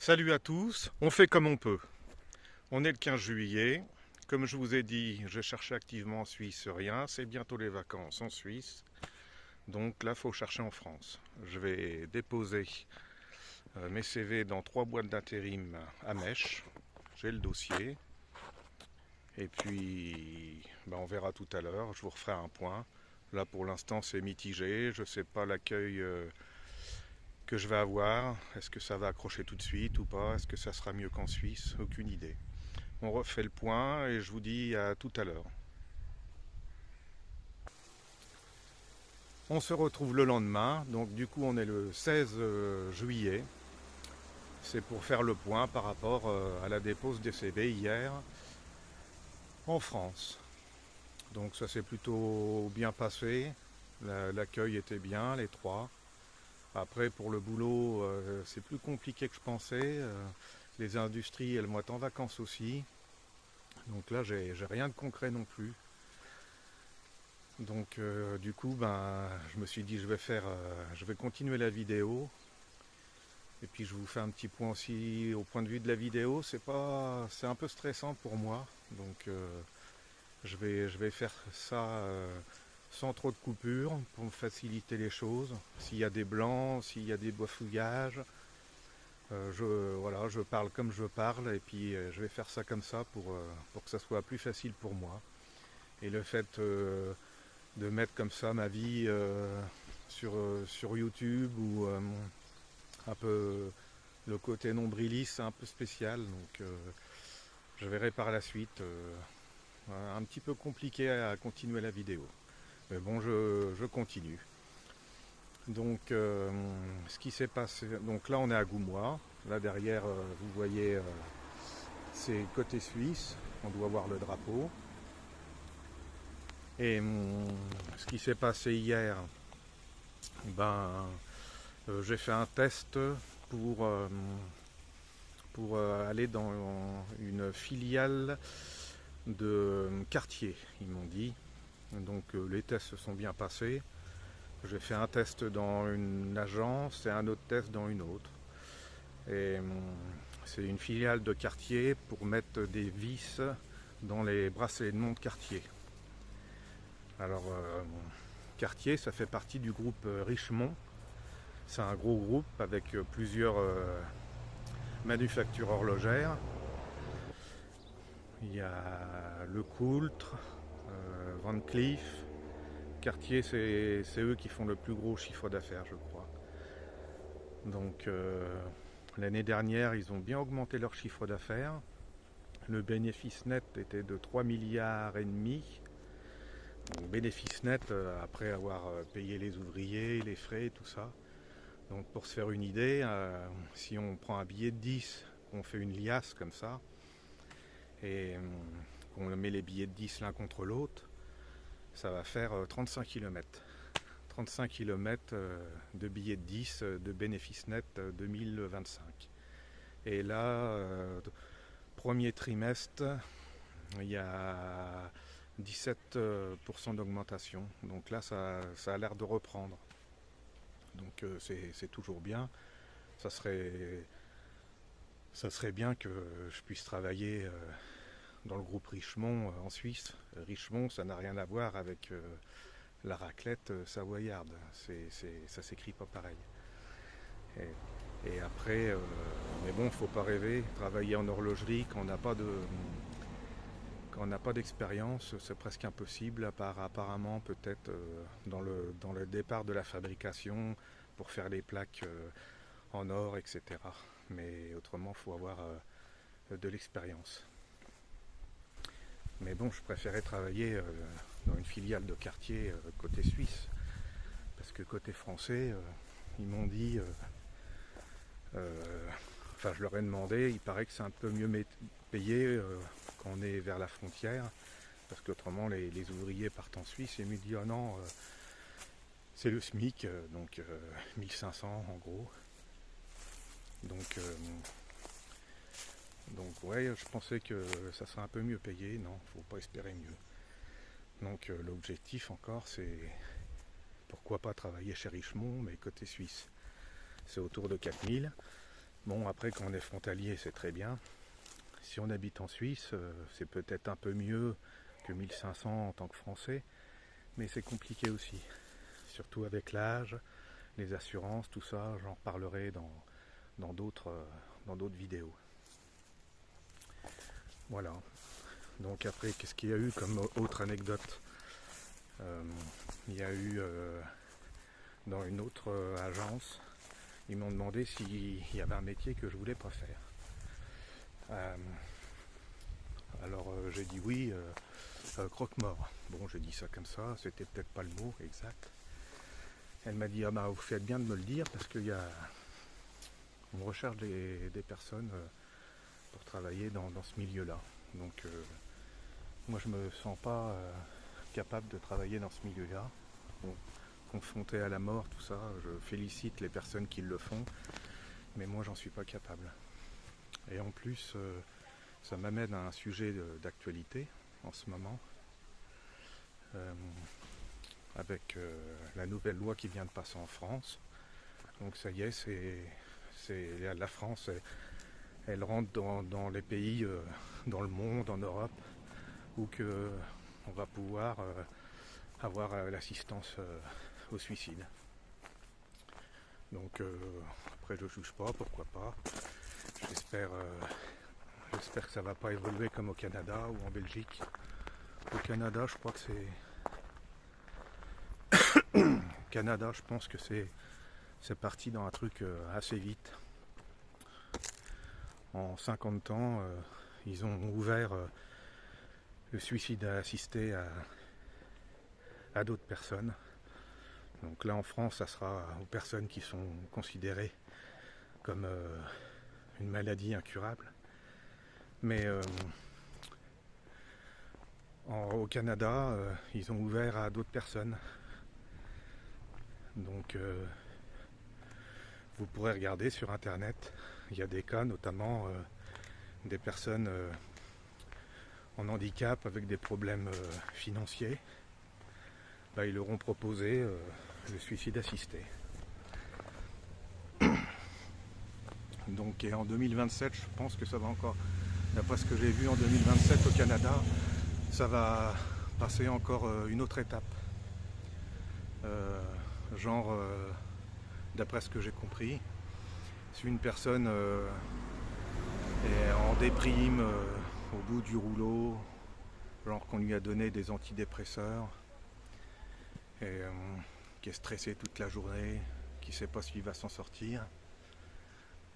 Salut à tous, on fait comme on peut. On est le 15 juillet. Comme je vous ai dit, je cherchais activement en Suisse rien. C'est bientôt les vacances en Suisse. Donc là, il faut chercher en France. Je vais déposer mes CV dans 3 boîtes d'intérim à Mèche. J'ai le dossier. Et puis, on verra tout à l'heure. Je vous referai un point. Là, pour l'instant, c'est mitigé. Je ne sais pas l'accueil que je vais avoir. Est-ce que ça va accrocher tout de suite ou pas? Est-ce que ça sera mieux qu'en Suisse? Aucune idée. On refait le point et je vous dis à tout à l'heure. On se retrouve le lendemain, donc du coup on est le 16 juillet. C'est pour faire le point par rapport à la dépose des CV hier en France. Donc ça s'est plutôt bien passé. L'accueil était bien, les trois. Après pour le boulot, c'est plus compliqué que je pensais. Les industries, elles vont être en vacances aussi. Donc là, j'ai rien de concret non plus. Donc du coup, je me suis dit je vais continuer la vidéo. Et puis je vous fais un petit point aussi au point de vue de la vidéo. C'est un peu stressant pour moi. Donc je vais faire ça sans trop de coupures pour me faciliter les choses. S'il y a des blancs, s'il y a des bafouillages, voilà, je parle comme je parle et puis je vais faire ça comme ça pour que ça soit plus facile pour moi. Et le fait de mettre comme ça ma vie sur YouTube ou un peu le côté nombriliste, c'est un peu spécial. Donc je verrai par la suite. Un petit peu compliqué à continuer la vidéo. Mais bon, je continue. Donc ce qui s'est passé. Donc là on est à Goumois. Là derrière vous voyez c'est côté suisse. On doit voir le drapeau. Et ce qui s'est passé hier, j'ai fait un test pour, aller dans une filiale de Cartier, ils m'ont dit. Donc les tests se sont bien passés. J'ai fait un test dans une agence et un autre test dans une autre. Et c'est une filiale de Cartier pour mettre des vis dans les bracelets de montre Cartier. Alors Cartier, ça fait partie du groupe Richemont. C'est un gros groupe avec plusieurs manufactures horlogères. Il y a Lecoultre, Van Cleef. Cartier, c'est eux qui font le plus gros chiffre d'affaires, je crois. Donc l'année dernière, ils ont bien augmenté leur chiffre d'affaires. Le bénéfice net était de 3 milliards et demi. Donc, bénéfice net après avoir payé les ouvriers, les frais, tout ça. Donc pour se faire une idée, si on prend un billet de 10, qu'on fait une liasse comme ça, et qu'on met les billets de 10 l'un contre l'autre, ça va faire 35 km. 35 km de billets de 10 de bénéfice net 2025. Et là, premier trimestre, il y a 17% d'augmentation. Donc là, ça a l'air de reprendre. Donc c'est toujours bien. Ça serait bien que je puisse travailler dans le groupe Richemont en Suisse. Richemont, ça n'a rien à voir avec la raclette savoyarde. Ça s'écrit pas pareil. Et après, mais bon, faut pas rêver. Travailler en horlogerie quand on n'a pas d'expérience, c'est presque impossible, à part apparemment peut-être dans le départ de la fabrication pour faire les plaques en or, etc. Mais autrement, il faut avoir de l'expérience. Mais bon, je préférais travailler dans une filiale de Cartier côté suisse. Parce que côté français, ils m'ont dit, enfin je leur ai demandé, il paraît que c'est un peu mieux payé quand on est vers la frontière. Parce qu'autrement les ouvriers partent en Suisse et me disent oh non, c'est le SMIC, donc 1500 en gros. Donc ouais, je pensais que ça serait un peu mieux payé. Non, faut pas espérer mieux. Donc l'objectif encore, c'est pourquoi pas travailler chez Richemont, mais côté suisse. C'est autour de 4000. Bon, après, quand on est frontalier, c'est très bien. Si on habite en Suisse, c'est peut-être un peu mieux que 1500 en tant que Français, mais c'est compliqué aussi. Surtout avec l'âge, les assurances, tout ça, j'en reparlerai dans d'autres vidéos. Voilà. Donc après, qu'est-ce qu'il y a eu comme autre anecdote? Euh, Il y a eu dans une autre agence, ils m'ont demandé s'il y avait un métier que je voulais pas faire. Euh, alors j'ai dit oui, croque-mort. Bon, j'ai dit ça comme ça, c'était peut-être pas le mot exact. Elle m'a dit ah bah vous faites bien de me le dire parce qu'on recherche des personnes pour travailler dans ce milieu-là. Donc moi je me sens pas capable de travailler dans ce milieu-là. Bon, confronté à la mort, tout ça, je félicite les personnes qui le font, mais moi j'en suis pas capable. Et en plus, ça m'amène à un sujet d'actualité en ce moment, euh, avec la nouvelle loi qui vient de passer en France. Donc ça y est, la France, elle rentre dans les pays, dans le monde, en Europe, où on va pouvoir avoir l'assistance au suicide. Donc après je juge pas, pourquoi pas. J'espère que ça va pas évoluer comme au Canada ou en Belgique. Au Canada, je crois que Canada, je pense que c'est parti dans un truc assez vite. En 50 ans, ils ont ouvert le suicide assisté à d'autres personnes. Donc là en France, ça sera aux personnes qui sont considérées comme une maladie incurable. Mais au Canada, ils ont ouvert à d'autres personnes. Donc vous pourrez regarder sur internet. Il y a des cas, notamment des personnes en handicap avec des problèmes financiers. Bah, ils leur ont proposé le suicide assisté. Donc et en 2027, je pense que ça va encore, d'après ce que j'ai vu en 2027 au Canada, ça va passer encore une autre étape. Genre, d'après ce que j'ai compris, si une personne est en déprime, au bout du rouleau, genre qu'on lui a donné des antidépresseurs, et qui est stressé toute la journée, qui ne sait pas s'il va s'en sortir,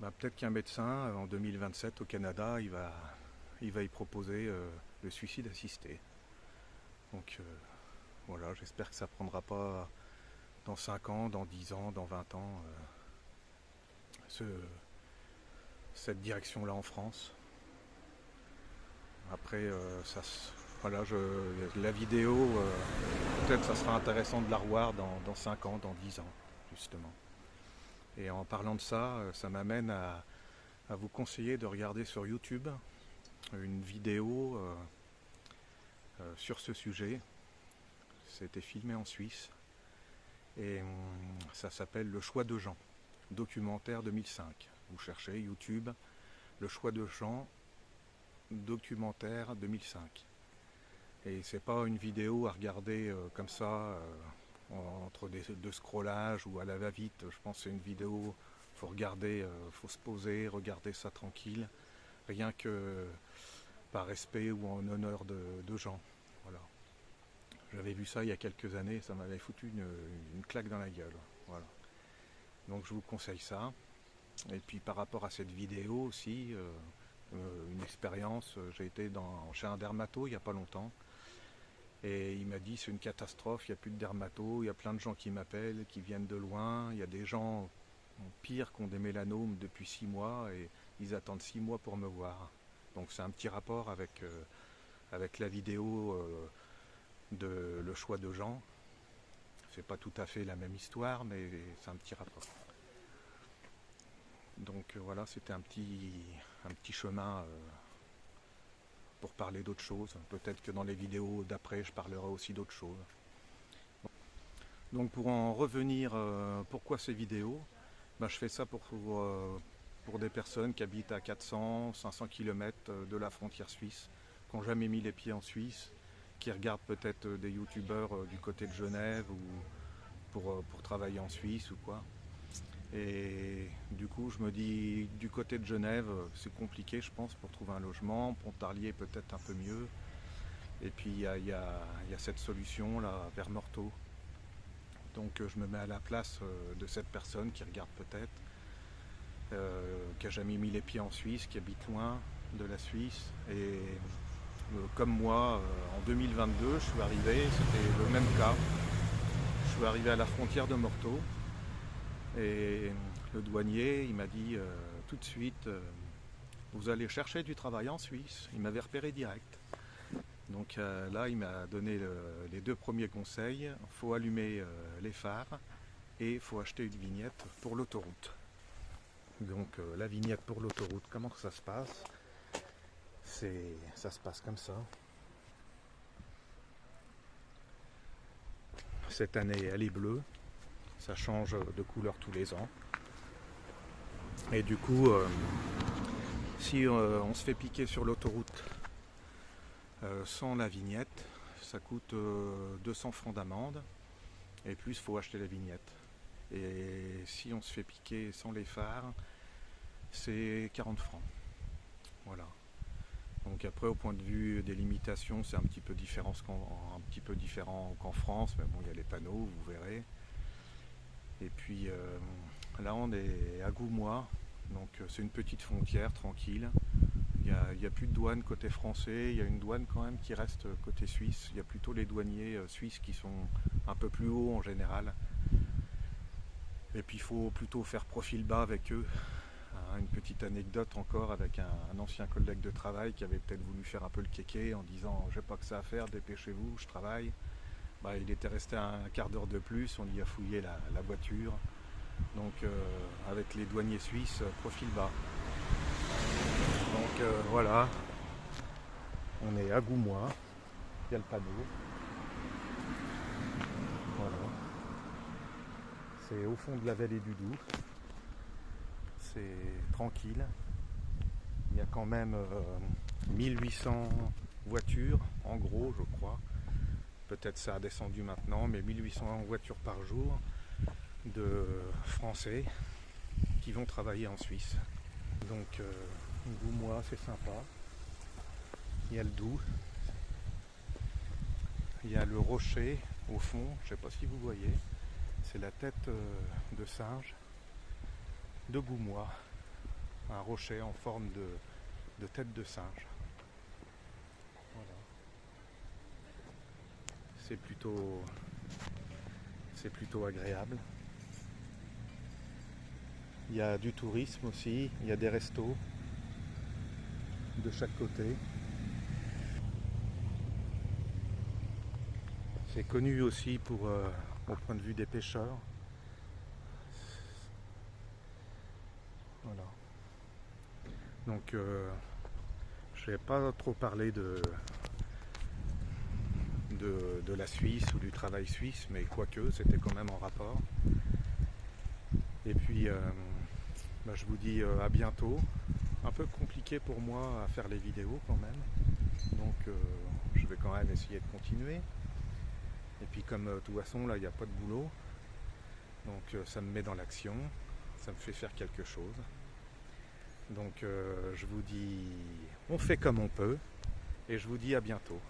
bah, peut-être qu'un médecin en 2027 au Canada, il va y proposer le suicide assisté. Donc voilà, j'espère que ça ne prendra pas dans 5 ans, dans 10 ans, dans 20 ans cette direction-là en France. Après, voilà, la vidéo, peut-être ça sera intéressant de la revoir dans 5 ans, dans 10 ans, justement. Et en parlant de ça, ça m'amène à vous conseiller de regarder sur YouTube une vidéo sur ce sujet. C'était filmé en Suisse et ça s'appelle Le choix de Jean, documentaire 2005. Vous cherchez YouTube, Le choix de Jean, documentaire 2005. Et c'est pas une vidéo à regarder comme ça entre deux scrollages ou à la va-vite. Je pense que c'est une vidéo, faut regarder, faut se poser, regarder ça tranquille, rien que par respect ou en honneur de Jean. Voilà. J'avais vu ça il y a quelques années, ça m'avait foutu une claque dans la gueule. Voilà. Donc je vous conseille ça. Et puis par rapport à cette vidéo aussi, une expérience, j'ai été chez un dermato il n'y a pas longtemps. Et il m'a dit c'est une catastrophe, il n'y a plus de dermato, il y a plein de gens qui m'appellent, qui viennent de loin, il y a des gens pires qui ont des mélanomes depuis 6 mois et ils attendent 6 mois pour me voir. Donc c'est un petit rapport avec la vidéo de Le choix de Jean. C'est pas tout à fait la même histoire, mais c'est un petit rapport. Donc voilà, c'était un petit chemin pour parler d'autres choses. Peut-être que dans les vidéos d'après, je parlerai aussi d'autres choses. Donc pour en revenir, pourquoi ces vidéos, je fais ça pour des personnes qui habitent à 400-500 km de la frontière suisse, qui n'ont jamais mis les pieds en Suisse, qui regardent peut-être des youtubeurs du côté de Genève ou pour travailler en Suisse ou quoi. Et du coup, je me dis, du côté de Genève, c'est compliqué, je pense, pour trouver un logement. Pontarlier, peut-être un peu mieux. Et puis, il y a cette solution là, vers Morteau. Donc, je me mets à la place de cette personne qui regarde peut-être, qui n'a jamais mis les pieds en Suisse, qui habite loin de la Suisse. Et comme moi, en 2022, je suis arrivé, c'était le même cas. Je suis arrivé à la frontière de Morteau. Et le douanier, il m'a dit tout de suite, vous allez chercher du travail en Suisse. Il m'avait repéré direct. Donc là, il m'a donné les 2 premiers conseils. Il faut allumer les phares et il faut acheter une vignette pour l'autoroute. Donc la vignette pour l'autoroute, comment ça se passe? Ça se passe comme ça. Cette année, elle est bleue. Ça change de couleur tous les ans. Et du coup, si on se fait piquer sur l'autoroute sans la vignette, ça coûte 200 francs d'amende. Et plus, il faut acheter la vignette. Et si on se fait piquer sans les phares, c'est 40 francs. Voilà. Donc après, au point de vue des limitations, c'est un petit peu différent qu'en France. Mais bon, il y a les panneaux, vous verrez. Et puis là on est à Goumois, donc c'est une petite frontière tranquille. Il n'y a plus de douane côté français, il y a une douane quand même qui reste côté suisse. Il y a plutôt les douaniers suisses qui sont un peu plus hauts en général. Et puis il faut plutôt faire profil bas avec eux. Une petite anecdote encore avec un ancien collègue de travail qui avait peut-être voulu faire un peu le kéké en disant j'ai pas que ça à faire, dépêchez-vous, je travaille. Il était resté un quart d'heure de plus, on y a fouillé la voiture. Donc avec les douaniers suisses, profil bas. Donc voilà, on est à Goumois, il y a le panneau. Voilà. C'est au fond de la vallée du Doubs. C'est tranquille. Il y a quand même 1800 voitures, en gros je crois. Peut-être ça a descendu maintenant, mais 1800 voitures par jour de Français qui vont travailler en Suisse. Donc Goumois, c'est sympa. Il y a le Doubs. Il y a le rocher au fond, je ne sais pas si vous voyez. C'est la tête de singe de Goumois. Un rocher en forme de tête de singe. Voilà. C'est plutôt agréable. Il y a du tourisme aussi, il y a des restos de chaque côté. C'est connu aussi au point de vue des pêcheurs. Voilà. Donc je n'ai pas trop parlé de la Suisse ou du travail suisse, mais quoique, c'était quand même en rapport. Et puis, je vous dis à bientôt. Un peu compliqué pour moi à faire les vidéos quand même. Donc, je vais quand même essayer de continuer. Et puis, comme de toute façon, là, il n'y a pas de boulot. Donc, ça me met dans l'action. Ça me fait faire quelque chose. Donc, je vous dis, on fait comme on peut. Et je vous dis à bientôt.